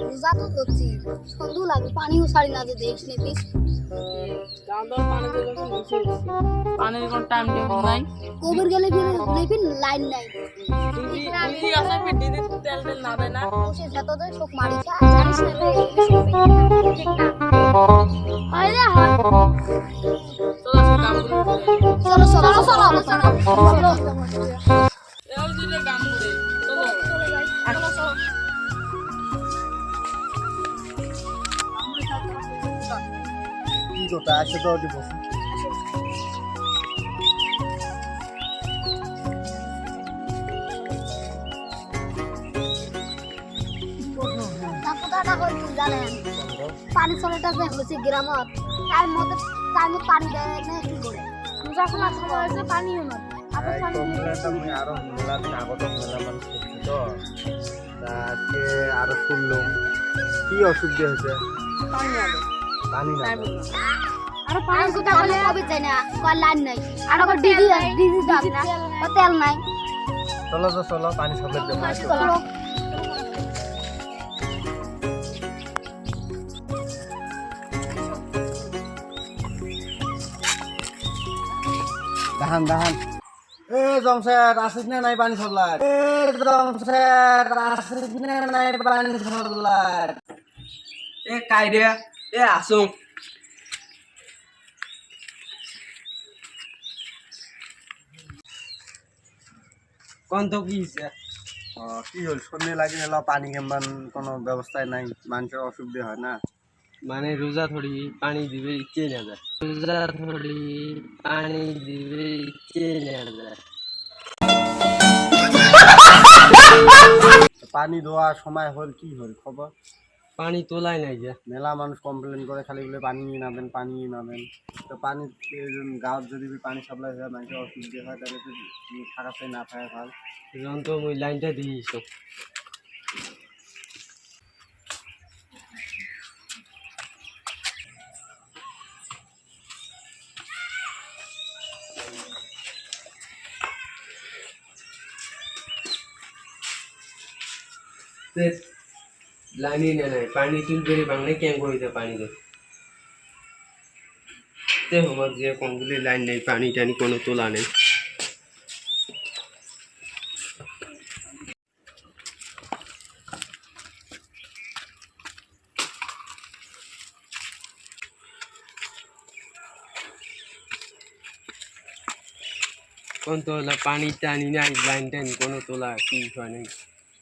রোজা তো ধরছি সন্দেহ লাগে পানিও ছাড়ি না যে দেশ নে পিস পানির কোন টাইম টেবিল নাই কোবর গেলে লেবিন লাইন নাই দিদি আছে দিদি তেল তেল না দেয় না বসে যত দেয় সব মারিছে আর জানিস না রে ঠিক না হয় রে হয় চলো আজকে কাম চলো করি চলো চলো চলো এই দিলে কাম করে চলো কি কথা আসে তো ওটি বসে কথাটা হইছে জানেন পানি চলেটা যে হচ্ছে গ্রামত তার মধ্যে পানি দেয় না কি করে যখন আসলে হয়েছে পানিও না আবার পানি আমি আরো মেলা দিন আগত মেলা মানুষ করছি তো তা আজকে আরো শুনলাম কি অসুবিধা হয়েছে পানি না পানি না আর পানি কথা বলে কবে যায় না কল লাইন নাই আর আবার ডিজি দাও না ও তেল নাই চলো তো চলো পানি সবের জন্য চলো দাহান দাহান এ জমশের আসিস না নাই পানি সবলার এ জমশের আসিস না নাই পানি সবলার এ কাইরে এ আসুন কোন তো কি হইছে কি হল সন্ধ্যে লাগে এলো পানি কেমন কোনো ব্যবস্থায় নাই মানুষের অসুবিধা হয় না মানে রোজা থোড়ি পানি দিবে ইচ্ছে না যায় রোজা থোড়ি পানি দিবে ইচ্ছে না যায় পানি দেওয়ার সময় হল কি হল খবর পানি তোলাই নাই যে মেলা মানুষ কমপ্লেন করে খালি বলে পানি নিয়ে নামেন তো পানি গাঁৱত যদি পানি সাপ্লাই হয় মানুষের অসুবিধা হয় তাহলে তো থাকাতে না থাকে ভাল যখন তো মই লাইনটা দিয়েছ লাইনই না নাই পানি তুলবে বাংলা কেন কইতে পানি দে তে আমার যে কোনগুলি লাইন নেই পানি টানি কোনো তোলা নেই কোন তোলা পানি টানি নাই লাইন টানি কোনো তোলা কি হয় নাই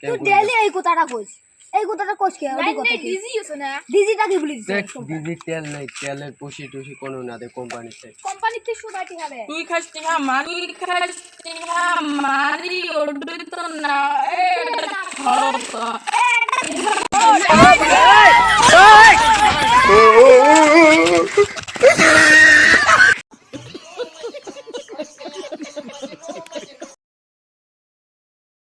তুই ডেইলি এই কথাটা কইস এই কথাটা কইস কি ওই কথা কি ডিজি আছে না ডিজিটা কি বলিস দেখ দিদি তেল নাই তেলের পশি টুসি কোনো না দে কোম্পানিতে কোম্পানিতে সুবাইতে হবে তুই খাস টিহা মারি ওডুই তো না এ